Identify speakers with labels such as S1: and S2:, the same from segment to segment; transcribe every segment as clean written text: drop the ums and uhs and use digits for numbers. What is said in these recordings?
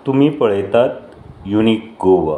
S1: तुम्ही पळयतात युनिक गोवा।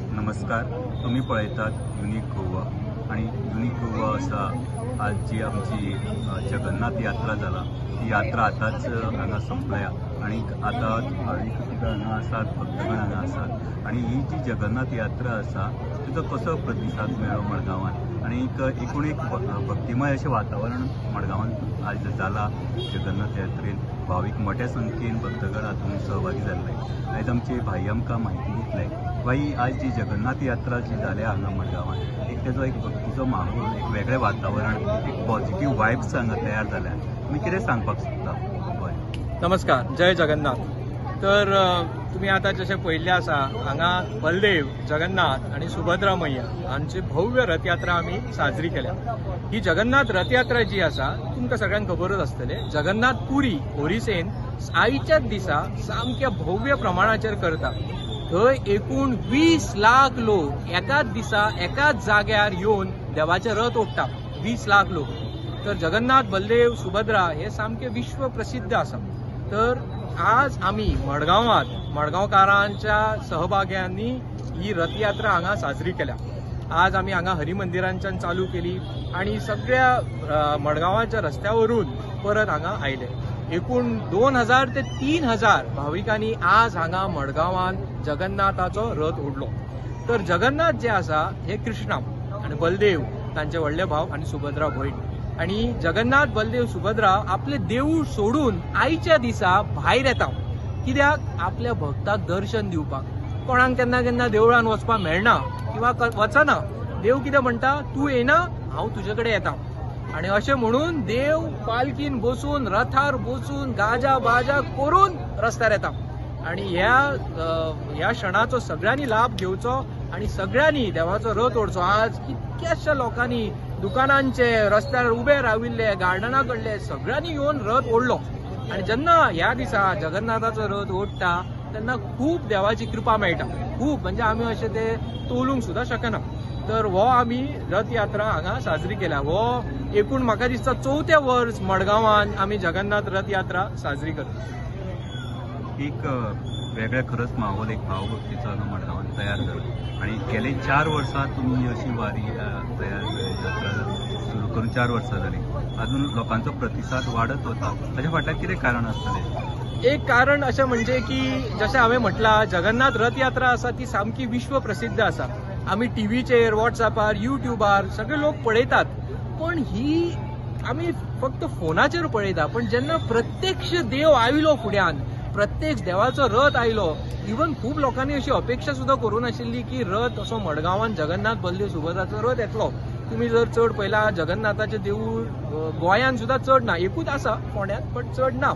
S2: नमस्कार, तुम्ही पळयतात युनिक गोवा आणि युनिक गोवा असा आज जी आमची जगन्नाथ यात्रा जाला ती यात्रा आताच हांगा संपल्या आणि आता भाविक सुद्दां हांगा आसात, भक्तगण हांगा आसात आणि ही जी जगन्नाथ यात्रा आसा तिचो कसो प्रतिसाद मेळ्ळो मडगांवांत आणि एकूण एक भक्तिमय अशें वातावरण मडगांवांत आज जाला। जगन्नाथ यात्रेन भाविक मोठ्या संख्येन भक्तगण हातूंत सहभागी जाल्ले। आयज आमचे भाई आमकां म्हायती दितले। भाई, आज जी जगन्नाथ यात्रा जी जाल्या हांगा मडगांवांत एक तेजो एक भक्तीचो माहोल, एक वेगळें वातावरण, एक पॉझिटिव्ह वायब्स हांगा तयार जाल्या। तुमी कितें सांगपाक सोदता?
S3: नमस्कार, जय जगन्नाथ। तर तुम्ही आता जसे पहिले आसा हांगा बलदेव, जगन्नाथ आणि सुभद्रा मैया हांची भव्य रथयात्रा आम्ही साजरी केल्या। ही जगन्नाथ रथयात्रा जी आसा तुमकां सगळ्यांक खबरच आसतले, जगन्नाथ पुरी ओरिसेन आयच्याच दिसा सामक्या भव्य प्रमाणाचेर करता। थंय एकूण 20 लाख लोक एकाच दिसा एकाच जाग्यार येवन देवाचे रथ ओडटात। 20 लाख लोक। तर जगन्नाथ, बलदेव, सुभद्रा हे सामके विश्व प्रसिद्ध आसा। तर आज आम्ही मडगांवकारांच्या सहभाग्यांनी ही रथयात्रा हांगा साजरी केल्या। आज आम्ही हांगा हरिमंदिरांच्यान चालू केली आणि सगळ्या मडगांवाच्या रस्त्यावरून परत हांगा आयले। एकूण 2000 ते 3000 भाविकांनी आज हांगा मडगांवांत जगन्नाथाचो रथ ओडलो। तर जगन्नाथ जे आसा हे कृष्णा आणि बलदेव तांचे व्हडले भाव आणि सुभद्रा भयण। आणि जगन्नाथ, बलदेव, सुभद्रा आपले देऊळ सोडून आयच्या दिसा भायर येता। कित्याक? आपल्या भक्ताक दर्शन दिवपाक। कोणाक केन्ना केन्ना देवळान वचपाक मेळना किंवा वचना। देव कितें म्हणटा, तूं येना, हांव तुजे कडेन येता। आणि अशें म्हणून देव पालखीन बसून, रथार बसून, गाजा बाजा करून रस्त्यार येता। आणि ह्या क्षणाचो सगळ्यांनी लाभ घेवचो आणि सगळ्यांनी देवाचो रथ ओडचो। आज कितक्याशा लोकांनी दुकानांचे, रस्त्यार उबे राविल्ले, गार्डना कडले सगळ्यांनी येवन रथ ओडलो। आणि जेन्ना ह्या दिसा जगन्नाथाचो रथ ओडटा तेन्ना खूब देवाची कृपा मेळटा। खूब म्हणजे आमी अशें ते तोलूंक सुद्दां शकना। तर हो आमी रथ यात्रा हांगा साजरी केल्या। हो एकूण म्हाका दिसता 4थें वर्स मडगांवांत आमी जगन्नाथ रथ यात्रा साजरी करता।
S2: एक वेगळ्या खरंच माहोल, एक भावभक्तीचो हांगा मडगांवांत तयार जाला आणि गेले 4 वर्सां तुमी अशी वारी तयार यात्रा सुरू करून 4 वर्सां जाली। अजून लोकांचो प्रतिसाद वाढत होता, ताच्या फाटल्यान कितें कारण आसतलें?
S3: एक कारण अशें म्हणजे की जशें हांवें म्हटलां, जगन्नाथ रथ यात्रा आसा ती सामकी विश्व प्रसिद्ध आसा। आमी टीव्हीचेर, व्हॉट्सॲपार, युट्यूबार सगळे लोक पळयतात, पण ही आमी फक्त फोनाचेर पळयता। पण जेन्ना प्रत्यक्ष देव आयलो फुड्यान, प्रत्यक्ष देवाचो रथ आयलो, इवन खूब लोकांनी अशी अपेक्षा सुद्धा करूं नाशिल्ली की रथ असो मडगांवांत जगन्नाथ, बलदेव, सुभद्राचो रथ येतलो। तुम्ही जर चड पळयला जगन्नाथाचें देऊळ गोंयांत सुद्धा चड ना, एकूच आसा फोंड्यात, पण चड ना।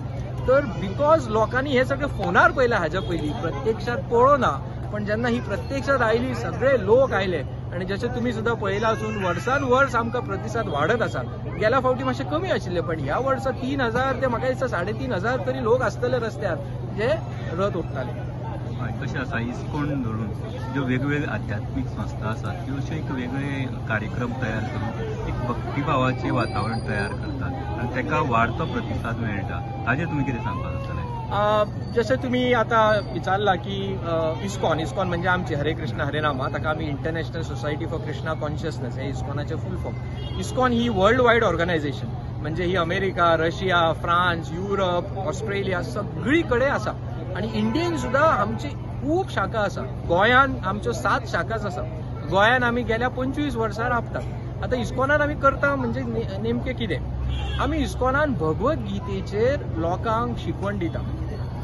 S3: तर बिकॉज लोकांनी हे सगळे फोनार पळयला हाच्या पयलीं, प्रत्यक्षात पळोवना। पण जेन्ना ही प्रत्यक्षात आयली, सगळे लोक आयले आणि जशें तुमी सुद्धा पळयला आसून वर्सान वर्स आमकां प्रतिसाद वाडत आसा। गेल्या फावटी मातशें कमी आशिल्ले, पण ह्या वर्सा 3000 ते म्हाका दिसता 3500 तरी लोक आसतले रस्त्यार जे रथ ओडटाले।
S2: कशें आसा, इस्कॉन धरून ज्यो वेगवेगळ्यो आध्यात्मीक संस्था आसात त्यो अशे एक वेगळे कार्यक्रम तयार करून एक भक्तिभावाचें वातावरण तयार करतात आनी ताका वाडतो प्रतिसाद मेळटा। ताजेर तुमी कितें सांगपाक जातले?
S3: जसे तुम्ही आता विचारला की इस्कॉन म्हणजे आमची हरे कृष्ण हरे नामा, ताका आमी international society for Krishna consciousness हे इस्कॉनाचे फूल फॉर्म। इस्कॉन ही वर्ल्ड वायड ऑर्गनायझेशन, म्हणजे ही America, Russia, France, Europe, Australia सगळी कडेन आसा। आणि इंडियन सुद्धा आमची खूब शाखा आसा। गोंयांत आमच्यो 7 शाखाच आसा। गोंयांत आमी गेल्या 25 वर्सां राबतात। आता इस्कॉनान आमी करता म्हणजे नेमकें कितें? आमी इस्कॉनान भगवत गीतेचेर लोकांक शिकवण दिता।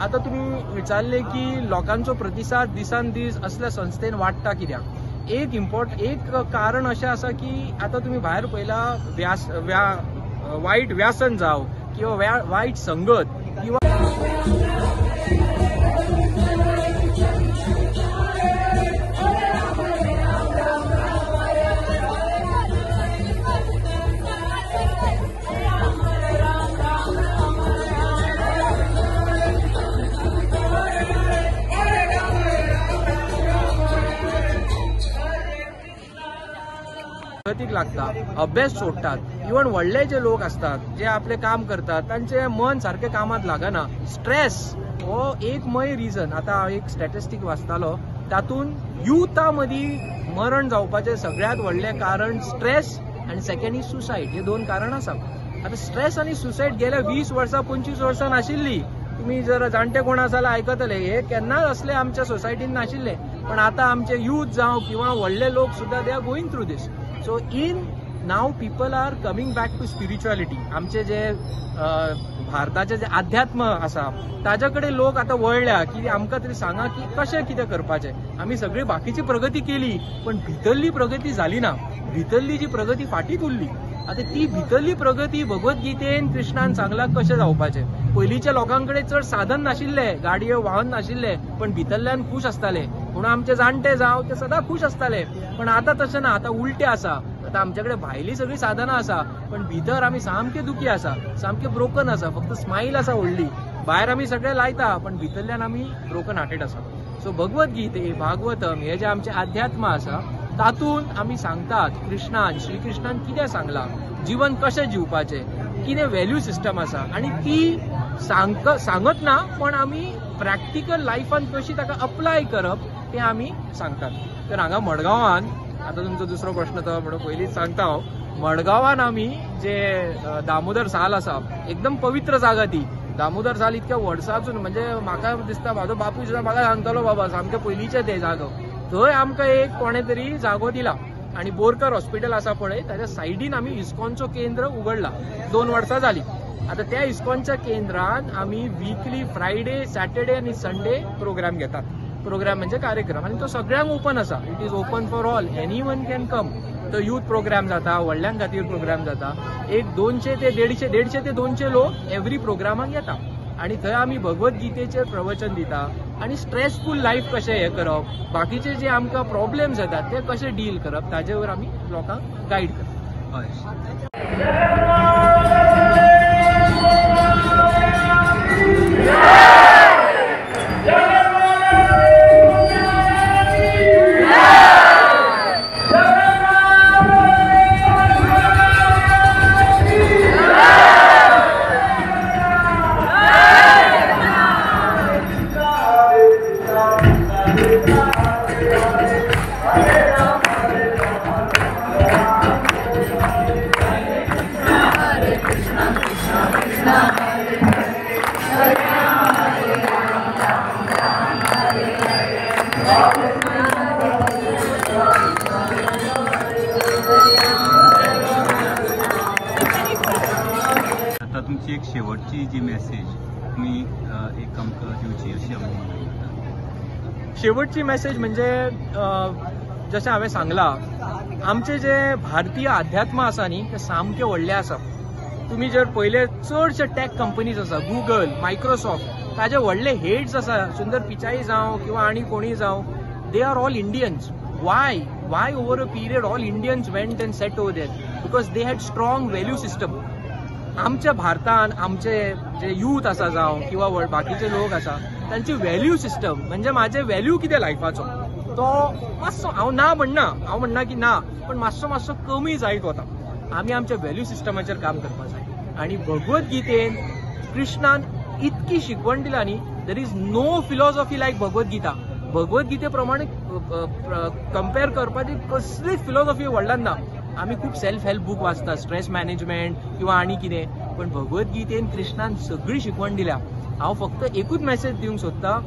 S3: आता तुम्ही विचारले की लोकांचो प्रतिसाद दिसान दीस असल्या संस्थेन वाडटा कित्याक? एक कारण अशें आसा की आता तुम्ही भायर पळयला वायट व्यासन जावं किंवा वायट संगत किंवा प्रगतीक लागता अभ्यास सोडतात. इवन व्हडले जे लोक असतात जे आपले काम करतात तांचे मन सारखे कामात लागना. स्ट्रेस हो एक रिझन. आता एक स्टॅटिस्टिक वाचतालो तातून युथा मदीं मरण जावपाचे सगळ्यात व्हडले कारण स्ट्रेस आणि सेकंड इज सुसायड. हे 2 कारण आसात. आता स्ट्रेस आणि सुसायड गेल्या 20 वर्सां 25 वर्सां नाशिल्ली. तुम्ही जर जाणटे कोण आसाला आयकतले हे केन्नाच असले आमच्या सोसायटीन नाशिल्ले. पण आता आमचे यूथ जावं किंवा व्हडले लोक सुद्धा they are going through this. So in now people are coming back to spirituality. आमचे जे भारताचे जे अध्यात्म आसा ताजे लोक आता वळल्या की आमकां तरी सांगा की कशें कितें करपाचें. आमी सगळी बाकीची प्रगती केली पण भितरली प्रगती जाली ना. भितरली जी प्रगती फाटीत उरली. आता ती भितरली प्रगती भगवद्गीतेन कृष्णान सांगला कशें जावपाचें. पयलींच्या लोकांकडे चड साधन नाशिल्ले, गाडयो वाहन नाशिल्ले पण भितरल्यान खूश आसताले. म्हणून आमचे जाणटे जावं ते सदां खूश आसताले. पण आता तशें ना. आता उलटें आसा. आता आमच्याकडे भायली सगळी साधनां आसा पण भितर आमी सामके दुखी आसा, सामके ब्रोकन आसा. फक्त स्माईल आसा व्हडली. भायर आमी सगळे लायता पण भितरल्यान आमी ब्रोकन हार्टेड आसा. सो भगवद्गीते भागवतम हे जे आमचे अध्यात्म आसा तातूंत आमी सांगतात कृष्णान श्रीकृष्णान कितें सांगलां, जीवन कशें जिवपाचें, कितें व्हॅल्यू सिस्टम आसा आनी ती सांगत ना पण आमी प्रॅक्टिकल लायफान कशी ताका अप्लाय करप तें आमी सांगतात. तर हांगा मडगांवान आता तुमचो दुसरो प्रश्न तो म्हणून पयलींच सांगता हांव. मडगांवान आमी जे दामोदर साल आसा एकदम पवित्र जागा ती. दामोदर साल इतक्या वर्सांसून म्हणजे म्हाका दिसता म्हाजो बापूय सुद्दां म्हाका सांगतालो बाबा सामकें पयलींचे ते जागो. थंय आमकां एक कोणे तरी जागो दिला आणि बोरकर हॉस्पिटल आसा पळय ताच्या सायडीन आमी इस्कॉनचो केंद्र उगडला. 2 वर्सां जाली. आता त्या इस्कॉनच्या केंद्रान आमी वीकली फ्रायडे सॅटर्डे आणि संडे प्रोग्राम घेतात. प्रोग्राम म्हणजे कार्यक्रम आणि तो सगळ्यांक ओपन आसा. It is open for all. Any one can come. तो यूथ प्रोग्राम जाता, व्हडल्यां खातीर प्रोग्राम जाता. एक 200 ते 150 ते 200 लोक एव्हरी प्रोग्रामाक येता आणि थंय आमी भगवद्गीतेचेर प्रवचन दिता आणि स्ट्रेसफुल लायफ कशें हें करप, बाकीचे जे आमकां प्रॉब्लेम्स येतात ते कशें डील करप ताजे वयर आमी लोकांक गायड करता.
S2: आता तुमची एक शेवटची जी मेसेज तुम्ही एक आमकां दिवची अशी आमकां.
S3: शेवटची मेसेज म्हणजे जशें हांवें सांगलां आमचे जे भारतीय अध्यात्म आसा न्ही ते सामके व्हडले आसा. तुम्ही जर पहिले चडशे टॅक कंपनीज आसा गुगल मायक्रोसॉफ्ट ताजे व्हडले हेड्स आसा सुंदर पिचाई जावं किंवा आनी कोणी जावं they are all Indians. why over a period all Indians went and set over there? Because they had strong value system. आमच्या भारतान आमचे जे यूथ आसा जावं किंवा बाकीचे लोक आसा तांची व्हॅल्यू सिस्टम म्हणजे माझे व्हॅल्यू कितें लायफाचो तो मातसो हांव म्हणना की ना पण मातसो कमी जायत वता. आमी आमच्या व्हॅल्यू सिस्टमाचेर काम करपाक जाय आणि भगवद्गीतेन कृष्णान इतकी शिकवण दिला न्ही. देर इज नो फिलॉसॉफी लायक भगवद्गीता. भगवद्गीते प्रमाणे कंपेअर करपाची कसलीच फिलॉसॉफी व्हडल्यान ना. आमी खूब सेल्फ हेल्प बूक वाचता स्ट्रेस मॅनेजमेंट किंवा आनी कितें पण भगवद्गीतेन कृष्णान सगळी शिकवण दिल्या. हांव फक्त एकूच मेसेज दिवंक सोदता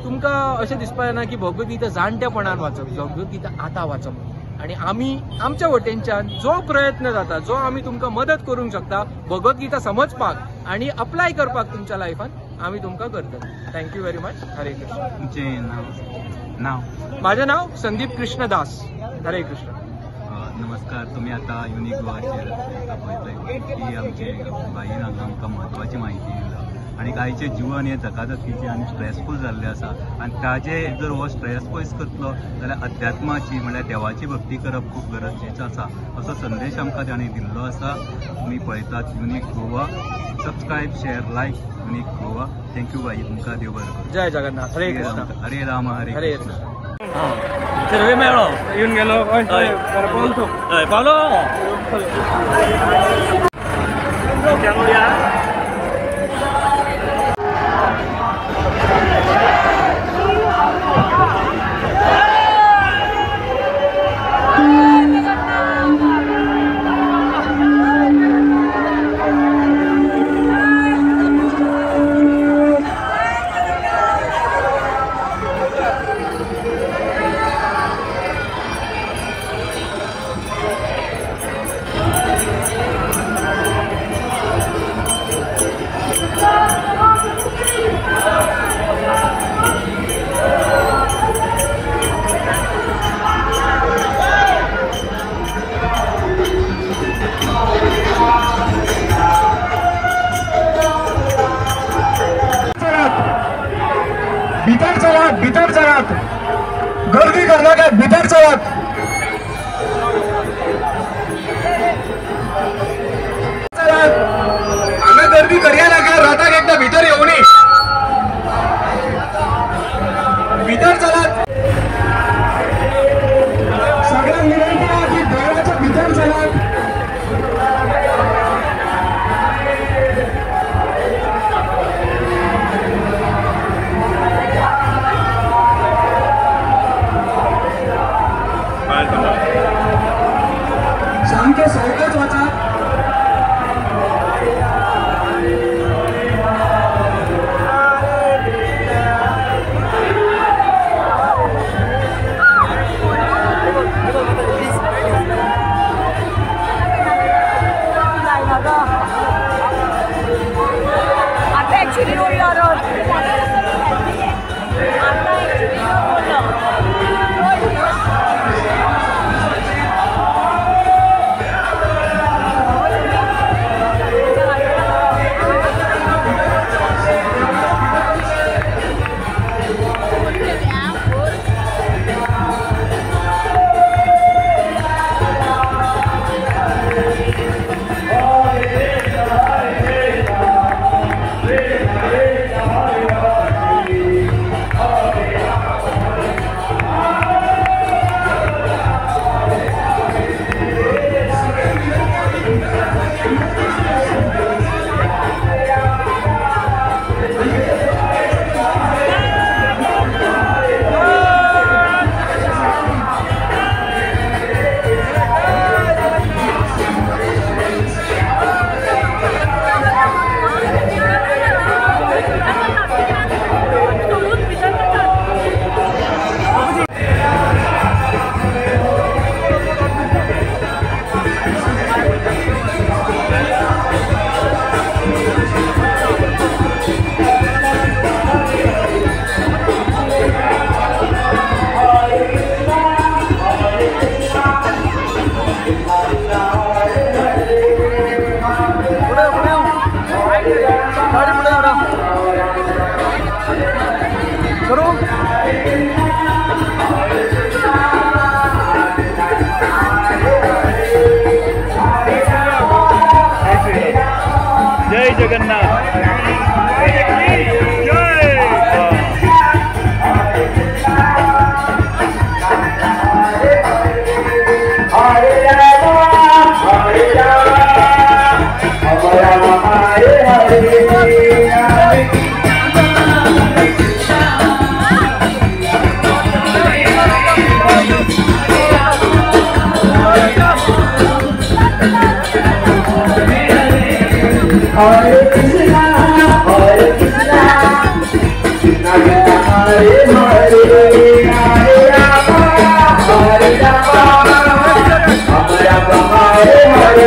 S3: तुमकां अशें दिसपाक जायना की भगवद्गीता जाणटेपणान वाचप. भगवद्गीता आतां वाचप आणि आमी आमच्या वटेनच्यान जो प्रयत्न जाता जो आमी तुमकां मदत करूंक शकता भगवद्गीता समजपाक आणि अप्लाय करपाक तुमच्या लायफान आमी तुमकां करतले. Thank you very much. हरे कृष्ण.
S2: तुमचें नाव?
S3: माझे नाव संदीप कृष्ण दास. हरे कृष्ण.
S2: नमस्कार. तुम्ही आता युनिक गोवाचेर पळयतले की आमचे बाईन हांगा आमकां म्हत्वाची म्हायती दिला आणि आयचें जिवन हें धकाधकीचें आनी स्ट्रेसफूल जाल्लें आसा आनी ताजे जर हो स्ट्रेस पयस करतलो जाल्यार अध्यात्माची म्हळ्यार देवाची भक्ती करप खूब गरजेचो आसा असो संदेश आमकां ताणें दिल्लो आसा. तुमी पळयतात युनिक गोवा. सबस्क्रायब शेअर लायक युनिक गोवा. थँक्यू बाई. तुमकां देव बरें करूं.
S3: जय जगन्नाथ. हरे कृष्ण.
S2: हरे राम हरे
S3: हरे
S2: कृष्ण.
S3: कृष्ण.
S4: सर्वे मेळो
S3: येऊन गेलो
S4: हय पावलो
S5: भीतर चलात गर्दी करना काय भीतर चलात आम्ही गर्दी करूया ना काय राहता एकदा भीतर येऊ नये भीतर चलात सगळ्या विनंती आहे की देवाच्या भीतर चलात सामके सारखेच वाचा
S6: आता ऍक्च्युली बोलणार
S4: जय Jagannath
S5: Hare Krishna, Hare Krishna, Krishna Krishna, Hare Hare, Hare Rama, Hare Rama, Rama Rama, Hare Hare. Hare Krishna, Hare Krishna, Krishna Krishna, Hare Hare, Hare Rama, Hare Rama, Rama Rama, Hare Hare.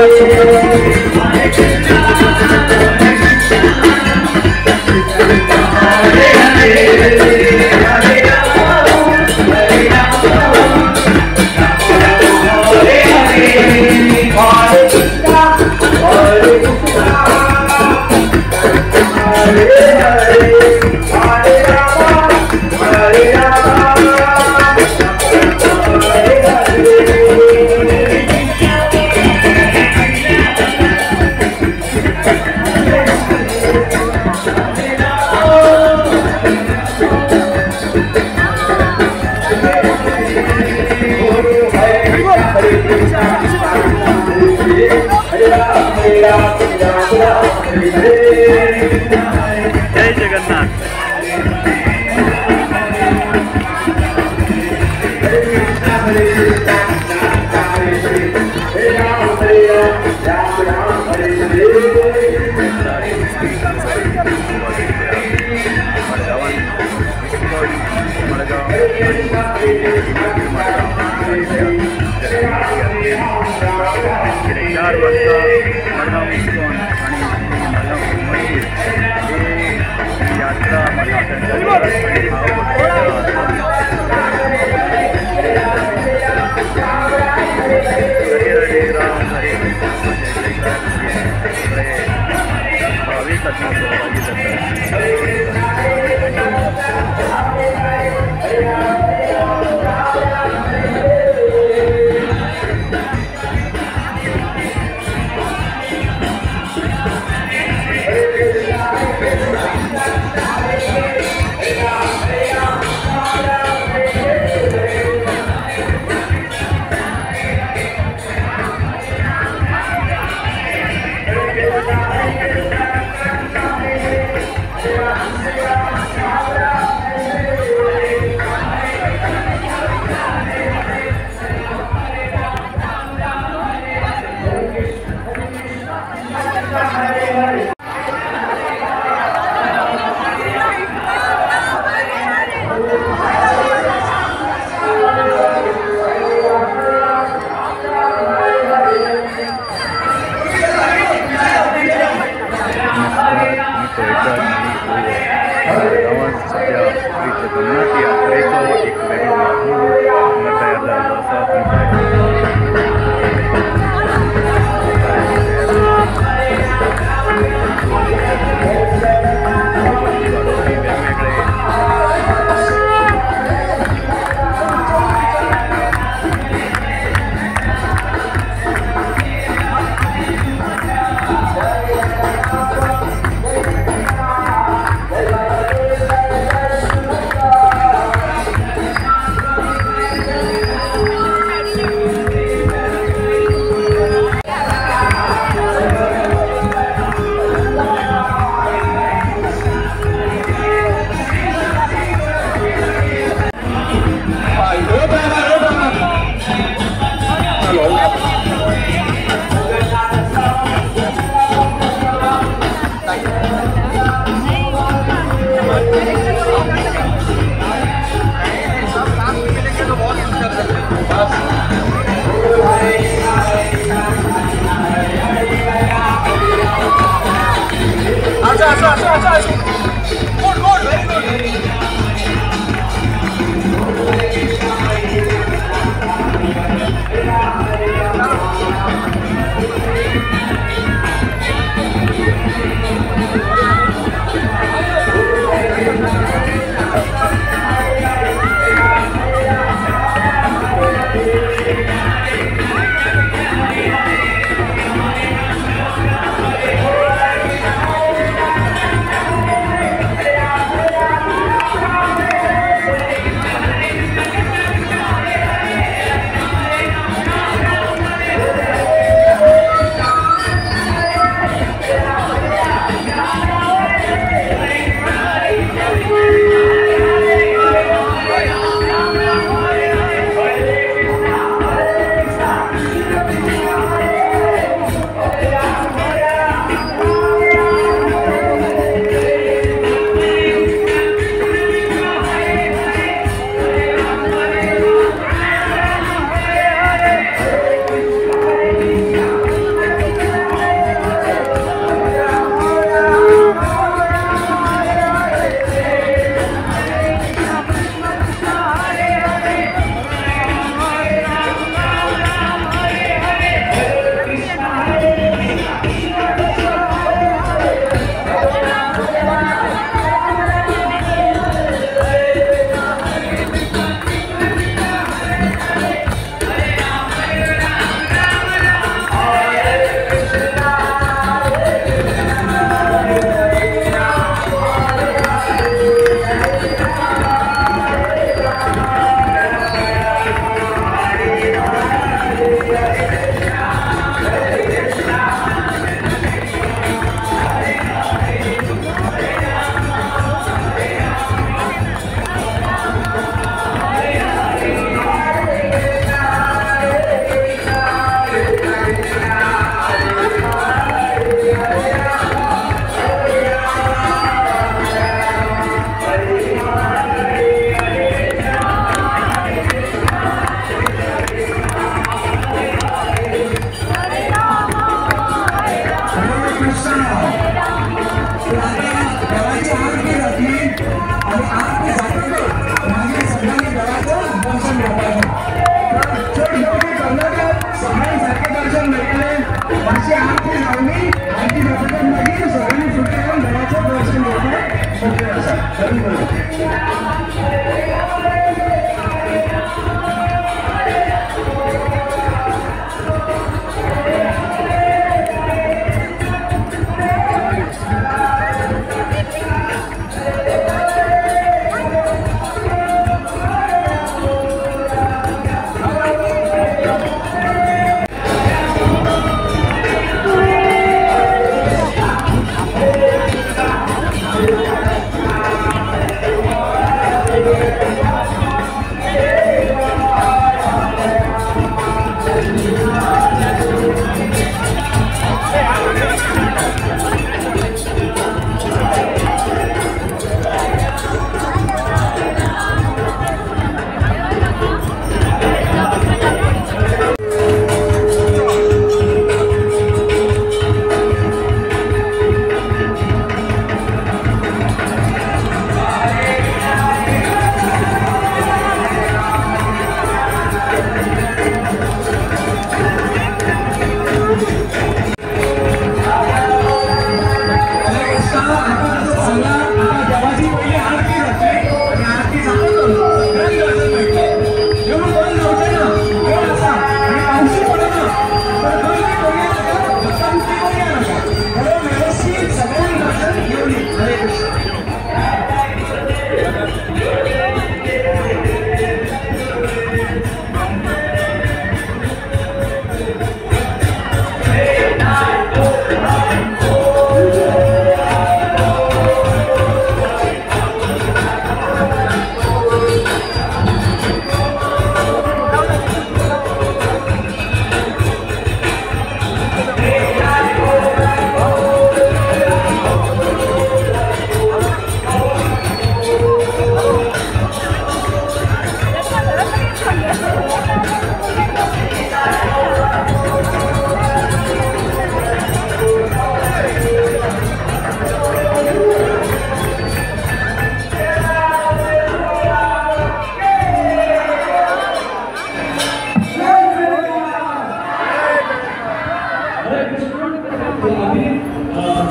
S5: Hare Krishna, Hare Krishna. Hare Hare, Hare Rama, Hare Rama, Hare Hare.
S4: Jai Jagannath.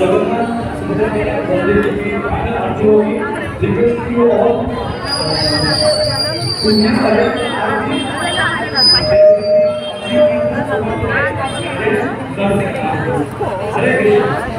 S5: Jagannath Subramania Valley final RTO request you all to please select Hare Krishna.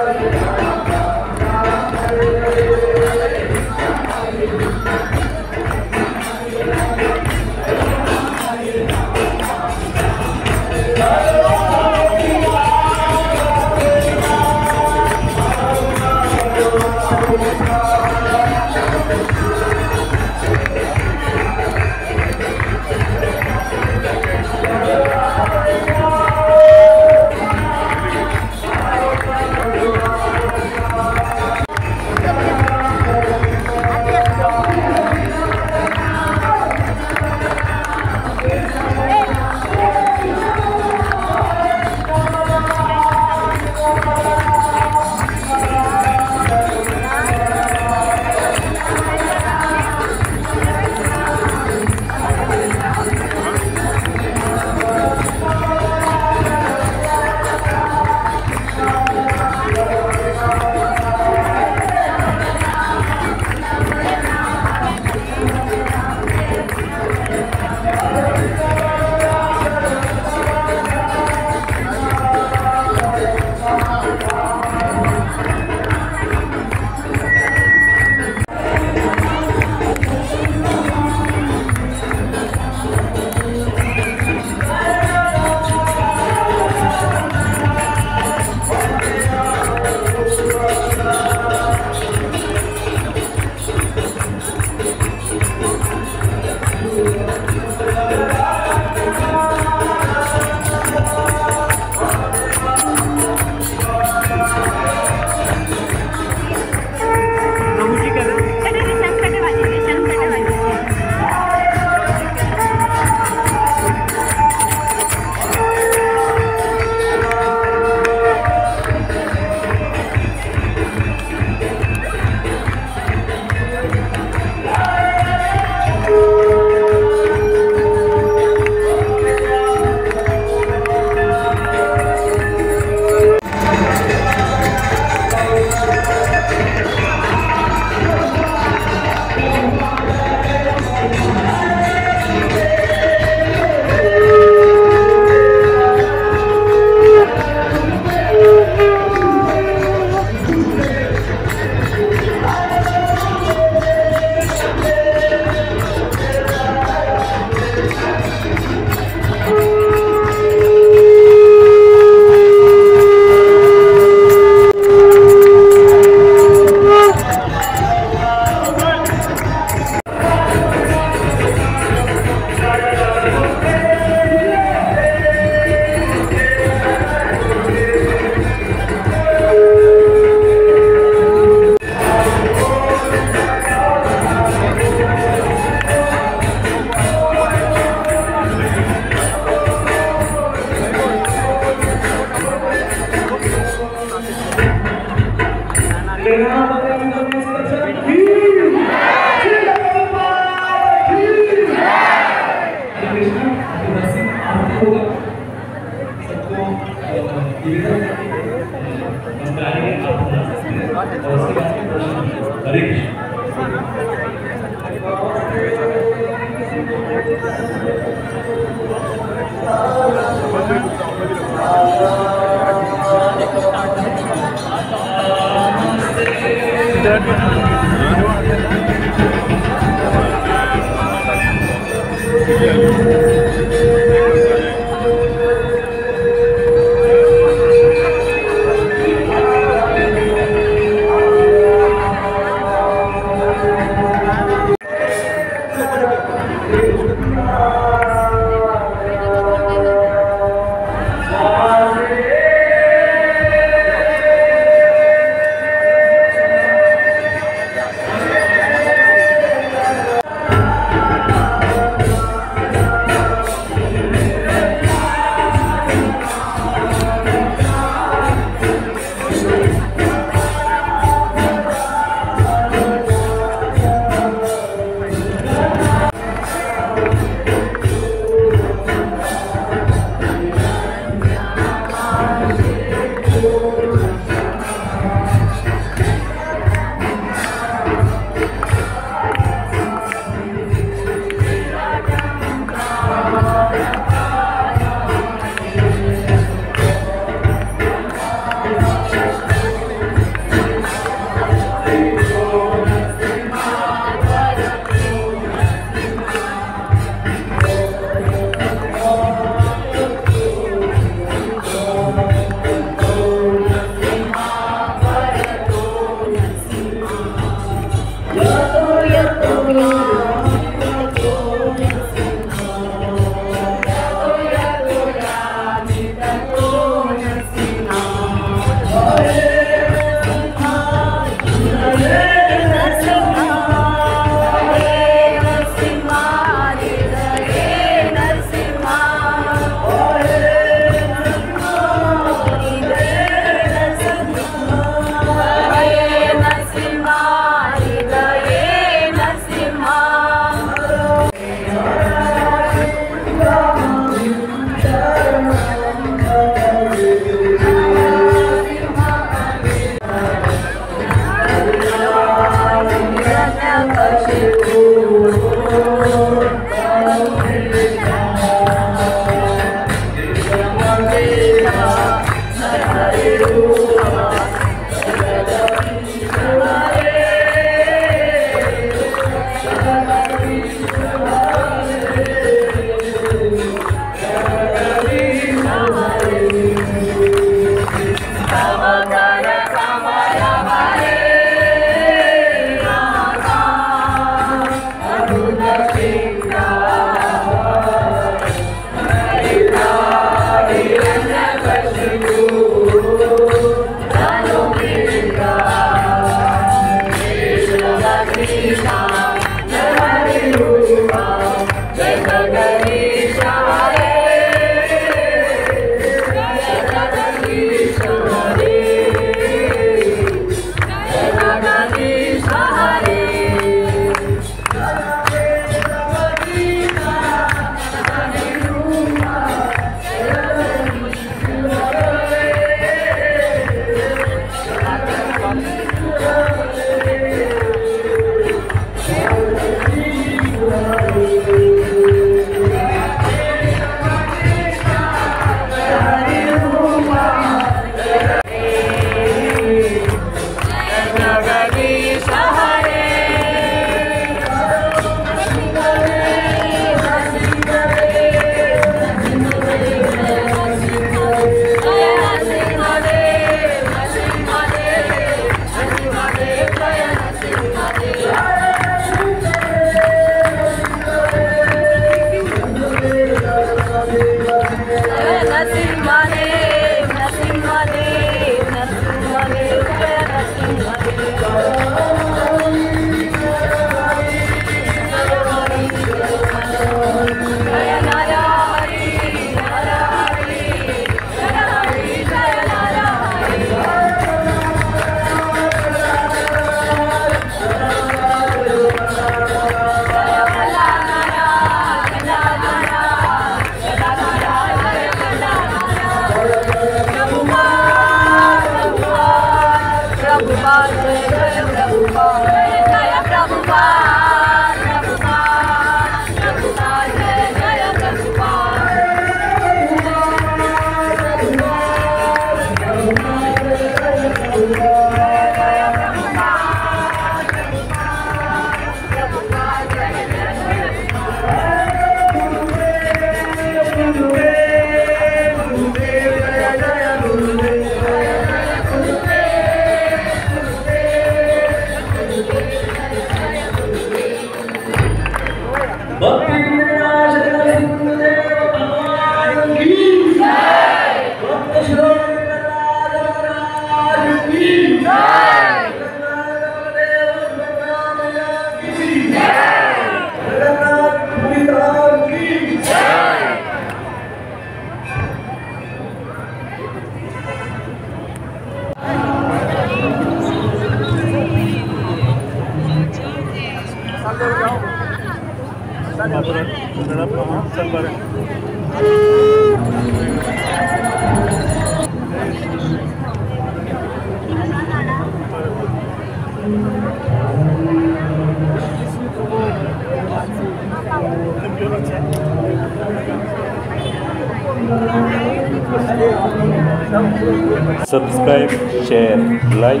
S1: Subscribe, share, like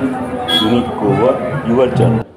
S1: Unique Goa, your channel.